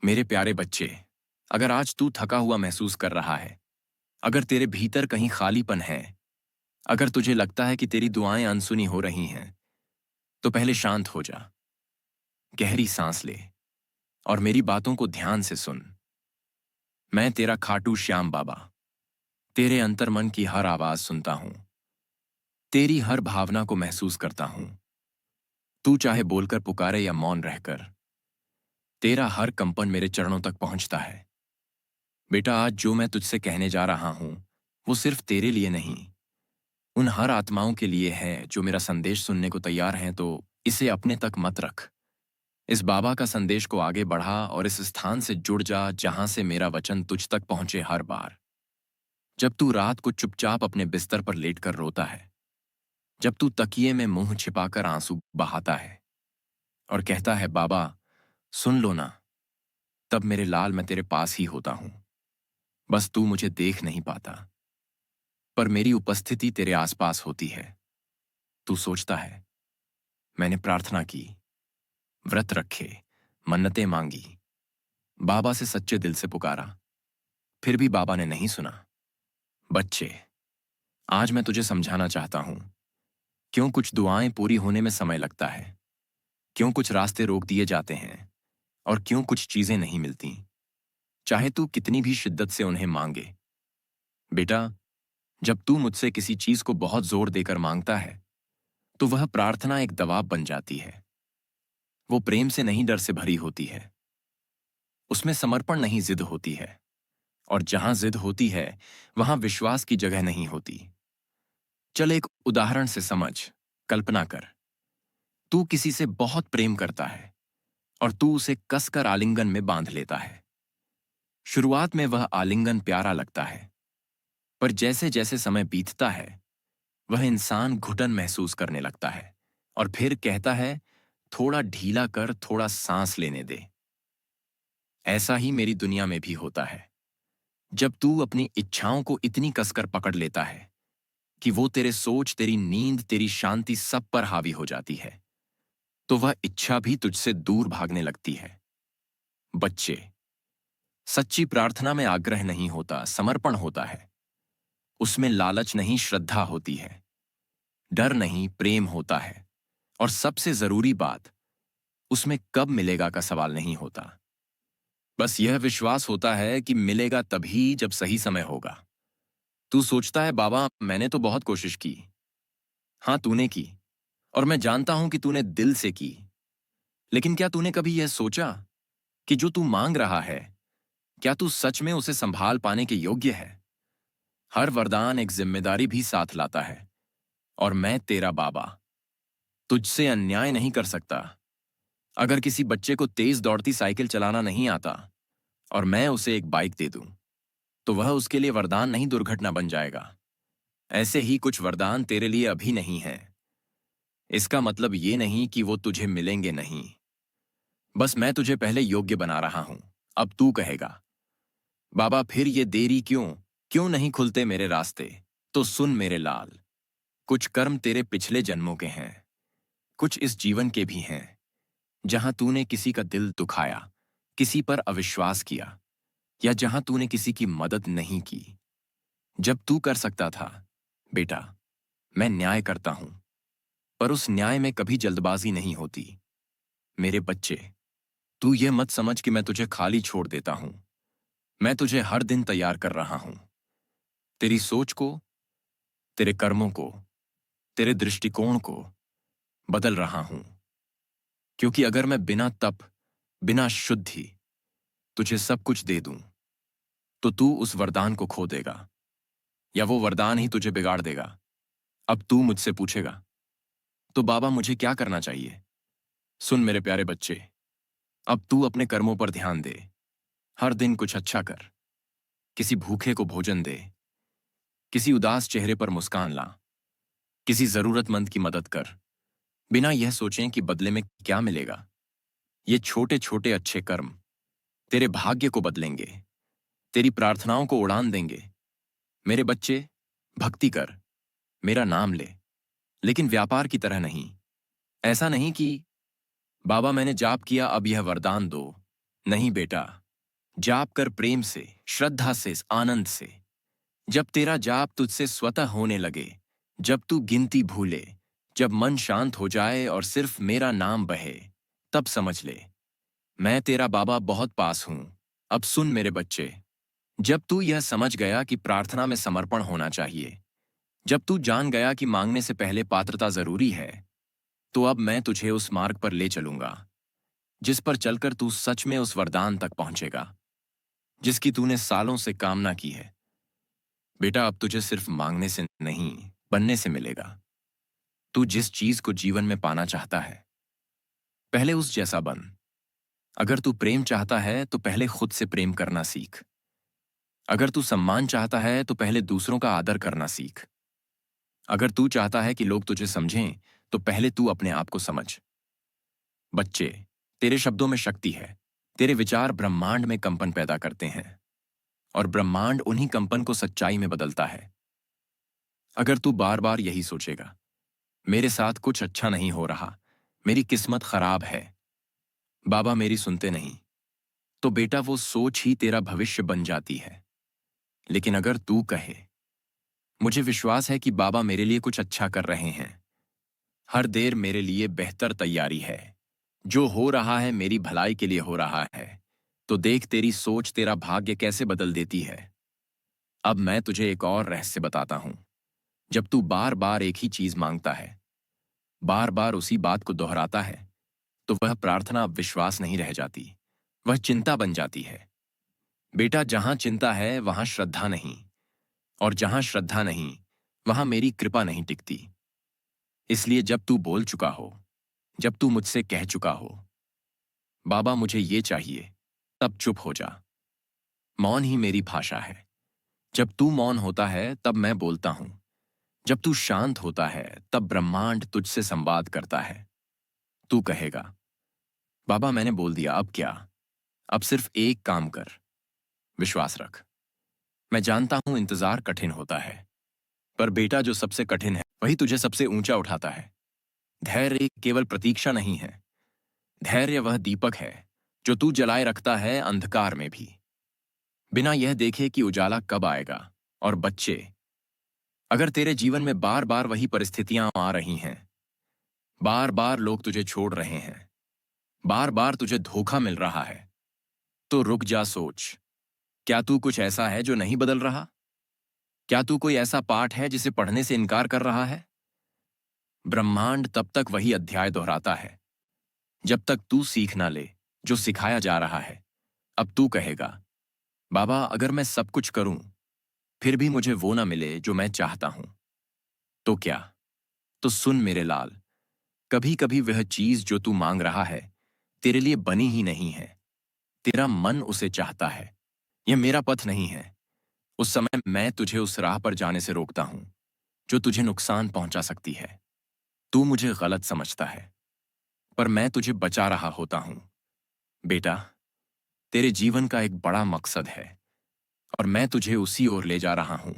मेरे प्यारे बच्चे, अगर आज तू थका हुआ महसूस कर रहा है, अगर तेरे भीतर कहीं खालीपन है, अगर तुझे लगता है कि तेरी दुआएं अनसुनी हो रही हैं, तो पहले शांत हो जा, गहरी सांस ले और मेरी बातों को ध्यान से सुन। मैं तेरा खाटू श्याम बाबा, तेरे अंतर्मन की हर आवाज सुनता हूं, तेरी हर भावना को महसूस करता हूं। तू चाहे बोलकर पुकारे या मौन रहकर, तेरा हर कंपन मेरे चरणों तक पहुंचता है। बेटा, आज जो मैं तुझसे कहने जा रहा हूं, वो सिर्फ तेरे लिए नहीं, उन हर आत्माओं के लिए है जो मेरा संदेश सुनने को तैयार हैं। तो इसे अपने तक मत रख। इस बाबा का संदेश को आगे बढ़ा और इस स्थान से जुड़ जा जहां से मेरा वचन तुझ तक पहुंचे। हर बार जब तू रात को चुपचाप अपने बिस्तर पर लेटकर रोता है, जब तू तकिए में मुंह छिपाकर आंसू बहाता है और कहता है बाबा सुन लो ना, तब मेरे लाल मैं तेरे पास ही होता हूं। बस तू मुझे देख नहीं पाता, पर मेरी उपस्थिति तेरे आसपास होती है। तू सोचता है मैंने प्रार्थना की, व्रत रखे, मन्नतें मांगी, बाबा से सच्चे दिल से पुकारा, फिर भी बाबा ने नहीं सुना। बच्चे, आज मैं तुझे समझाना चाहता हूं क्यों कुछ दुआएं पूरी होने में समय लगता है, क्यों कुछ रास्ते रोक दिए जाते हैं और क्यों कुछ चीजें नहीं मिलती, चाहे तू कितनी भी शिद्दत से उन्हें मांगे। बेटा, जब तू मुझसे किसी चीज को बहुत जोर देकर मांगता है, तो वह प्रार्थना एक दबाव बन जाती है। वो प्रेम से नहीं, डर से भरी होती है। उसमें समर्पण नहीं, जिद होती है। और जहां जिद होती है, वहां विश्वास की जगह नहीं होती। चल एक उदाहरण से समझ। कल्पना कर, तू किसी से बहुत प्रेम करता है और तू उसे कसकर आलिंगन में बांध लेता है। शुरुआत में वह आलिंगन प्यारा लगता है, पर जैसे जैसे समय बीतता है, वह इंसान घुटन महसूस करने लगता है और फिर कहता है थोड़ा ढीला कर, थोड़ा सांस लेने दे। ऐसा ही मेरी दुनिया में भी होता है। जब तू अपनी इच्छाओं को इतनी कसकर पकड़ लेता है कि वो तेरे सोच, तेरी नींद, तेरी शांति सब पर हावी हो जाती है, तो वह इच्छा भी तुझसे दूर भागने लगती है। बच्चे, सच्ची प्रार्थना में आग्रह नहीं होता, समर्पण होता है। उसमें लालच नहीं, श्रद्धा होती है। डर नहीं, प्रेम होता है। और सबसे जरूरी बात, उसमें कब मिलेगा का सवाल नहीं होता। बस यह विश्वास होता है कि मिलेगा तभी जब सही समय होगा। तू सोचता है बाबा मैंने तो बहुत कोशिश की। हाँ, तूने की, और मैं जानता हूं कि तूने दिल से की। लेकिन क्या तूने कभी यह सोचा कि जो तू मांग रहा है, क्या तू सच में उसे संभाल पाने के योग्य है? हर वरदान एक जिम्मेदारी भी साथ लाता है, और मैं तेरा बाबा तुझसे अन्याय नहीं कर सकता। अगर किसी बच्चे को तेज दौड़ती साइकिल चलाना नहीं आता और मैं उसे एक बाइक दे दूं, तो वह उसके लिए वरदान नहीं, दुर्घटना बन जाएगा। ऐसे ही कुछ वरदान तेरे लिए अभी नहीं है। इसका मतलब ये नहीं कि वो तुझे मिलेंगे नहीं। बस मैं तुझे पहले योग्य बना रहा हूं। अब तू कहेगा बाबा फिर ये देरी क्यों, क्यों नहीं खुलते मेरे रास्ते? तो सुन मेरे लाल, कुछ कर्म तेरे पिछले जन्मों के हैं, कुछ इस जीवन के भी हैं, जहां तूने किसी का दिल दुखाया, किसी पर अविश्वास किया, या जहां तूने किसी की मदद नहीं की जब तू कर सकता था। बेटा, मैं न्याय करता हूं, पर उस न्याय में कभी जल्दबाजी नहीं होती। मेरे बच्चे, तू ये मत समझ कि मैं तुझे खाली छोड़ देता हूं। मैं तुझे हर दिन तैयार कर रहा हूं, तेरी सोच को, तेरे कर्मों को, तेरे दृष्टिकोण को बदल रहा हूं। क्योंकि अगर मैं बिना तप, बिना शुद्धि तुझे सब कुछ दे दूं, तो तू उस वरदान को खो देगा, या वो वरदान ही तुझे बिगाड़ देगा। अब तू मुझसे पूछेगा तो बाबा मुझे क्या करना चाहिए? सुन मेरे प्यारे बच्चे, अब तू अपने कर्मों पर ध्यान दे। हर दिन कुछ अच्छा कर, किसी भूखे को भोजन दे, किसी उदास चेहरे पर मुस्कान ला, किसी जरूरतमंद की मदद कर, बिना यह सोचें कि बदले में क्या मिलेगा। ये छोटे छोटे अच्छे कर्म तेरे भाग्य को बदलेंगे, तेरी प्रार्थनाओं को उड़ान देंगे। मेरे बच्चे, भक्ति कर, मेरा नाम ले, लेकिन व्यापार की तरह नहीं। ऐसा नहीं कि बाबा मैंने जाप किया अब यह वरदान दो। नहीं बेटा, जाप कर प्रेम से, श्रद्धा से, आनंद से। जब तेरा जाप तुझसे स्वतः होने लगे, जब तू गिनती भूले, जब मन शांत हो जाए और सिर्फ मेरा नाम बहे, तब समझ ले मैं तेरा बाबा बहुत पास हूं। अब सुन मेरे बच्चे, जब तू यह समझ गया कि प्रार्थना में समर्पण होना चाहिए, जब तू जान गया कि मांगने से पहले पात्रता जरूरी है, तो अब मैं तुझे उस मार्ग पर ले चलूंगा जिस पर चलकर तू सच में उस वरदान तक पहुंचेगा जिसकी तूने सालों से कामना की है। बेटा, अब तुझे सिर्फ मांगने से नहीं, बनने से मिलेगा। तू जिस चीज को जीवन में पाना चाहता है, पहले उस जैसा बन। अगर तू प्रेम चाहता है तो पहले खुद से प्रेम करना सीख। अगर तू सम्मान चाहता है तो पहले दूसरों का आदर करना सीख। अगर तू चाहता है कि लोग तुझे समझें तो पहले तू अपने आप को समझ। बच्चे, तेरे शब्दों में शक्ति है। तेरे विचार ब्रह्मांड में कंपन पैदा करते हैं और ब्रह्मांड उन्हीं कंपन को सच्चाई में बदलता है। अगर तू बार बार यही सोचेगा, मेरे साथ कुछ अच्छा नहीं हो रहा, मेरी किस्मत खराब है, बाबा मेरी सुनते नहीं, तो बेटा वो सोच ही तेरा भविष्य बन जाती है। लेकिन अगर तू कहे, मुझे विश्वास है कि बाबा मेरे लिए कुछ अच्छा कर रहे हैं, हर देर मेरे लिए बेहतर तैयारी है, जो हो रहा है मेरी भलाई के लिए हो रहा है, तो देख तेरी सोच तेरा भाग्य कैसे बदल देती है। अब मैं तुझे एक और रहस्य बताता हूं। जब तू बार बार एक ही चीज मांगता है, बार बार उसी बात को दोहराता है, तो वह प्रार्थना अब विश्वास नहीं रह जाती, वह चिंता बन जाती है। बेटा, जहां चिंता है वहां श्रद्धा नहीं, और जहां श्रद्धा नहीं वहां मेरी कृपा नहीं टिकती। इसलिए जब तू बोल चुका हो, जब तू मुझसे कह चुका हो, बाबा मुझे ये चाहिए, तब चुप हो जा। मौन ही मेरी भाषा है। जब तू मौन होता है तब मैं बोलता हूं। जब तू शांत होता है तब ब्रह्मांड तुझसे संवाद करता है। तू कहेगा, बाबा मैंने बोल दिया, अब क्या? अब सिर्फ एक काम कर, विश्वास रख। मैं जानता हूं इंतजार कठिन होता है, पर बेटा जो सबसे कठिन है वही तुझे सबसे ऊंचा उठाता है। धैर्य केवल प्रतीक्षा नहीं है, धैर्य वह दीपक है जो तू जलाए रखता है अंधकार में भी, बिना यह देखे कि उजाला कब आएगा। और बच्चे, अगर तेरे जीवन में बार बार वही परिस्थितियां आ रही हैं, बार बार लोग तुझे छोड़ रहे हैं, बार बार तुझे धोखा मिल रहा है, तो रुक जा, सोच, क्या तू कुछ ऐसा है जो नहीं बदल रहा? क्या तू कोई ऐसा पाठ है जिसे पढ़ने से इनकार कर रहा है? ब्रह्मांड तब तक वही अध्याय दोहराता है जब तक तू सीख ना ले जो सिखाया जा रहा है। अब तू कहेगा, बाबा अगर मैं सब कुछ करूं फिर भी मुझे वो ना मिले जो मैं चाहता हूं, तो क्या? तो सुन मेरे लाल, कभी कभी वह चीज जो तू मांग रहा है तेरे लिए बनी ही नहीं है, तेरा मन उसे चाहता है। यह मेरा पथ नहीं है। उस समय मैं तुझे उस राह पर जाने से रोकता हूं जो तुझे नुकसान पहुंचा सकती है। तू मुझे गलत समझता है, पर मैं तुझे बचा रहा होता हूं। बेटा, तेरे जीवन का एक बड़ा मकसद है और मैं तुझे उसी ओर ले जा रहा हूं।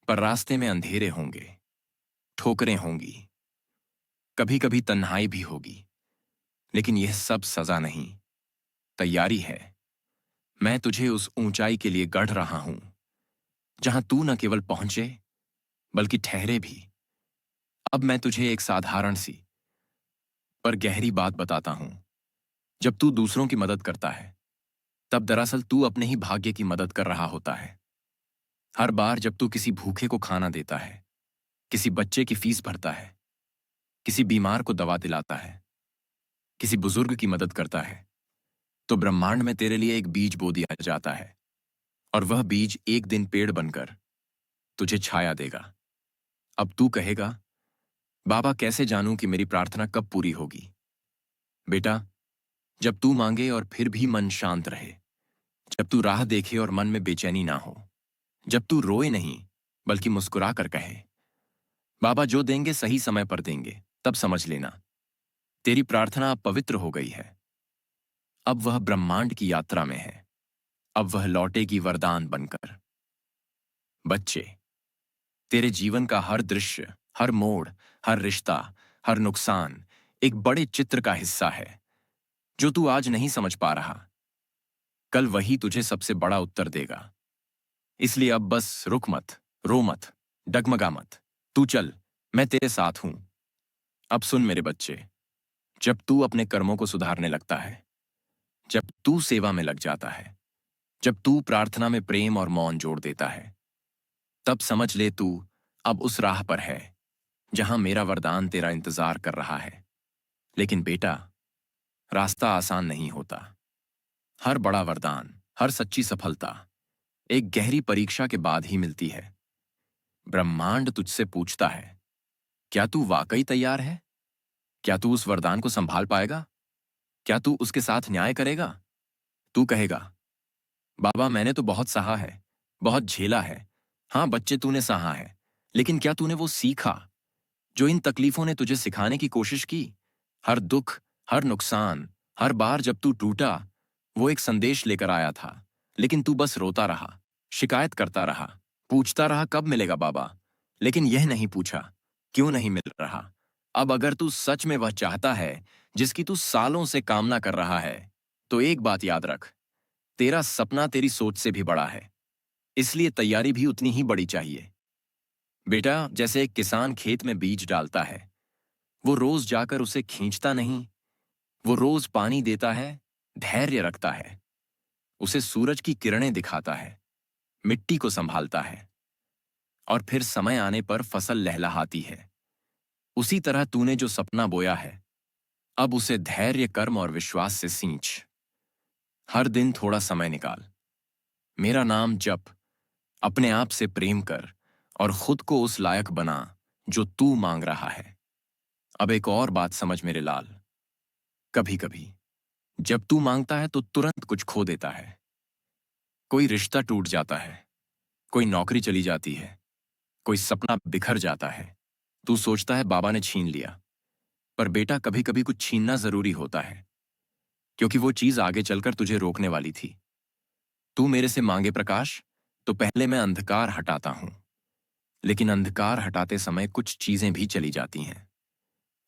पर रास्ते में अंधेरे होंगे, ठोकरें होंगी, कभी कभी तन्हाई भी होगी, लेकिन यह सब सजा नहीं, तैयारी है। मैं तुझे उस ऊंचाई के लिए गढ़ रहा हूं जहां तू न केवल पहुंचे बल्कि ठहरे भी। अब मैं तुझे एक साधारण सी पर गहरी बात बताता हूं। जब तू दूसरों की मदद करता है तब दरअसल तू अपने ही भाग्य की मदद कर रहा होता है। हर बार जब तू किसी भूखे को खाना देता है, किसी बच्चे की फीस भरता है, किसी बीमार को दवा दिलाता है, किसी बुजुर्ग की मदद करता है, तो ब्रह्मांड में तेरे लिए एक बीज बो दिया जाता है और वह बीज एक दिन पेड़ बनकर तुझे छाया देगा। अब तू कहेगा, बाबा कैसे जानूं कि मेरी प्रार्थना कब पूरी होगी? बेटा, जब तू मांगे और फिर भी मन शांत रहे, जब तू राह देखे और मन में बेचैनी ना हो, जब तू रोए नहीं बल्कि मुस्कुरा कर कहे, बाबा जो देंगे सही समय पर देंगे, तब समझ लेना तेरी प्रार्थना अब पवित्र हो गई है। अब वह ब्रह्मांड की यात्रा में है। अब वह लौटेगी वरदान बनकर। बच्चे, तेरे जीवन का हर दृश्य, हर मोड़, हर रिश्ता, हर नुकसान एक बड़े चित्र का हिस्सा है जो तू आज नहीं समझ पा रहा। कल वही तुझे सबसे बड़ा उत्तर देगा। इसलिए अब बस रुक मत, रो मत, डगमगा मत। तू चल, मैं तेरे साथ हूं। अब सुन मेरे बच्चे, जब तू अपने कर्मों को सुधारने लगता है, जब तू सेवा में लग जाता है, जब तू प्रार्थना में प्रेम और मौन जोड़ देता है, तब समझ ले तू अब उस राह पर है जहां मेरा वरदान तेरा इंतजार कर रहा है। लेकिन बेटा, रास्ता आसान नहीं होता। हर बड़ा वरदान, हर सच्ची सफलता एक गहरी परीक्षा के बाद ही मिलती है। ब्रह्मांड तुझसे पूछता है, क्या तू वाकई तैयार है? क्या तू उस वरदान को संभाल पाएगा? क्या तू उसके साथ न्याय करेगा? तू कहेगा, बाबा मैंने तो बहुत सहा है, बहुत झेला है। हाँ बच्चे, तूने सहा है, लेकिन क्या तूने वो सीखा जो इन तकलीफों ने तुझे सिखाने की कोशिश की? हर दुख, हर नुकसान, हर बार जब तू टूटा, वो एक संदेश लेकर आया था। लेकिन तू बस रोता रहा, शिकायत करता रहा, पूछता रहा कब मिलेगा बाबा, लेकिन यह नहीं पूछा क्यों नहीं मिल रहा। अब अगर तू सच में वह चाहता है जिसकी तू सालों से कामना कर रहा है, तो एक बात याद रख, तेरा सपना तेरी सोच से भी बड़ा है, इसलिए तैयारी भी उतनी ही बड़ी चाहिए। बेटा, जैसे एक किसान खेत में बीज डालता है, वो रोज जाकर उसे खींचता नहीं, वो रोज पानी देता है, धैर्य रखता है, उसे सूरज की किरणें दिखाता है, मिट्टी को संभालता है, और फिर समय आने पर फसल लहलहाती है। उसी तरह तूने जो सपना बोया है, अब उसे धैर्य, कर्म और विश्वास से सींच। हर दिन थोड़ा समय निकाल, मेरा नाम जप, अपने आप से प्रेम कर और खुद को उस लायक बना जो तू मांग रहा है। अब एक और बात समझ मेरे लाल, कभी कभी जब तू मांगता है तो तुरंत कुछ खो देता है। कोई रिश्ता टूट जाता है, कोई नौकरी चली जाती है, कोई सपना बिखर जाता है। तू सोचता है बाबा ने छीन लिया, पर बेटा कभी कभी कुछ छीनना जरूरी होता है, क्योंकि वो चीज आगे चलकर तुझे रोकने वाली थी। तू मेरे से मांगे प्रकाश, तो पहले मैं अंधकार हटाता हूं, लेकिन अंधकार हटाते समय कुछ चीजें भी चली जाती हैं।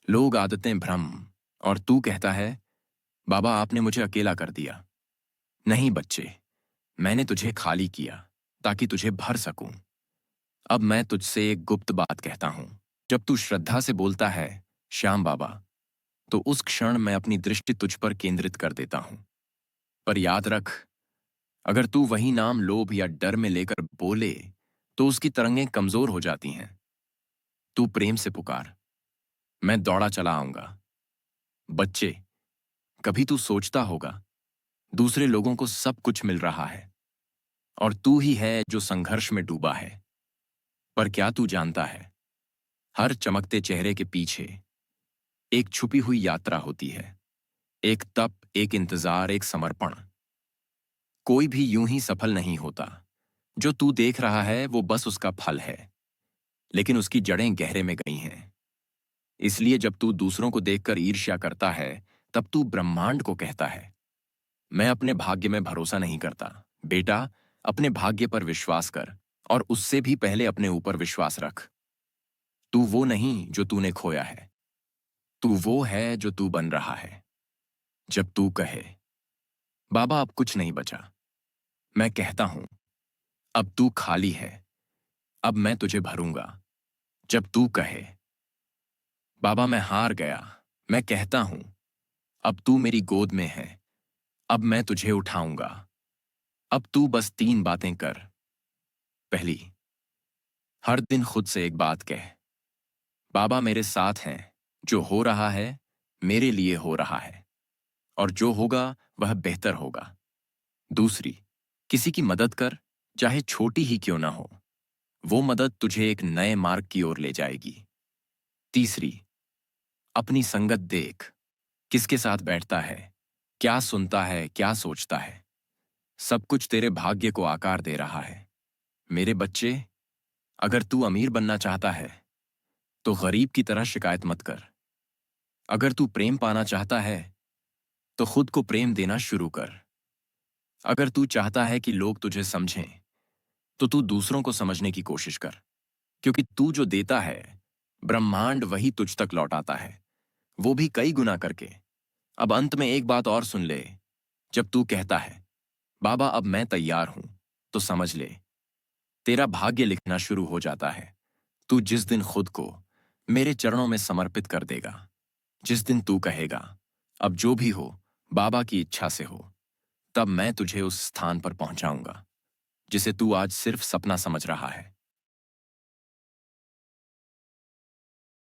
लोग, आदतें, भ्रम। और तू कहता है, बाबा आपने मुझे अकेला कर दिया। नहीं बच्चे, मैंने तुझे खाली किया ताकि तुझे भर सकूं। अब मैं तुझसे एक गुप्त बात कहता हूं। जब तू श्रद्धा से बोलता है श्याम बाबा, तो उस क्षण मैं अपनी दृष्टि तुझ पर केंद्रित कर देता हूं। पर याद रख, अगर तू वही नाम लोभ या डर में लेकर बोले, तो उसकी तरंगें कमजोर हो जाती हैं। तू प्रेम से पुकार, मैं दौड़ा चला आऊंगा। बच्चे, कभी तू सोचता होगा, दूसरे लोगों को सब कुछ मिल रहा है और तू ही है जो संघर्ष में डूबा है। पर क्या तू जानता है, हर चमकते चेहरे के पीछे एक छुपी हुई यात्रा होती है, एक तप, एक इंतजार, एक समर्पण। कोई भी यूं ही सफल नहीं होता। जो तू देख रहा है वो बस उसका फल है, लेकिन उसकी जड़ें गहरे में गई हैं। इसलिए जब तू दूसरों को देखकर ईर्ष्या करता है, तब तू ब्रह्मांड को कहता है, मैं अपने भाग्य में भरोसा नहीं करता। बेटा, अपने भाग्य पर विश्वास कर और उससे भी पहले अपने ऊपर विश्वास रख। तू वो नहीं जो तूने खोया है, तू वो है जो तू बन रहा है। जब तू कहे, बाबा अब कुछ नहीं बचा, मैं कहता हूं, अब तू खाली है, अब मैं तुझे भरूंगा। जब तू कहे, बाबा मैं हार गया, मैं कहता हूं, अब तू मेरी गोद में है, अब मैं तुझे उठाऊंगा। अब तू बस 3 बातें कर। पहली, हर दिन खुद से एक बात कह, बाबा मेरे साथ हैं, जो हो रहा है मेरे लिए हो रहा है, और जो होगा वह बेहतर होगा। दूसरी, किसी की मदद कर, चाहे छोटी ही क्यों ना हो, वो मदद तुझे एक नए मार्ग की ओर ले जाएगी। तीसरी, अपनी संगत देख, किसके साथ बैठता है, क्या सुनता है, क्या सोचता है, सब कुछ तेरे भाग्य को आकार दे रहा है। मेरे बच्चे, अगर तू अमीर बनना चाहता है, तो गरीब की तरह शिकायत मत कर। अगर तू प्रेम पाना चाहता है, तो खुद को प्रेम देना शुरू कर। अगर तू चाहता है कि लोग तुझे समझें, तो तू दूसरों को समझने की कोशिश कर, क्योंकि तू जो देता है, ब्रह्मांड वही तुझ तक लौटाता है, वो भी कई गुना करके। अब अंत में एक बात और सुन ले। जब तू कहता है, बाबा अब मैं तैयार हूं, तो समझ ले, तेरा भाग्य लिखना शुरू हो जाता है। तू जिस दिन खुद को मेरे चरणों में समर्पित कर देगा, जिस दिन तू कहेगा अब जो भी हो बाबा की इच्छा से हो, तब मैं तुझे उस स्थान पर पहुंचाऊंगा जिसे तू आज सिर्फ सपना समझ रहा है।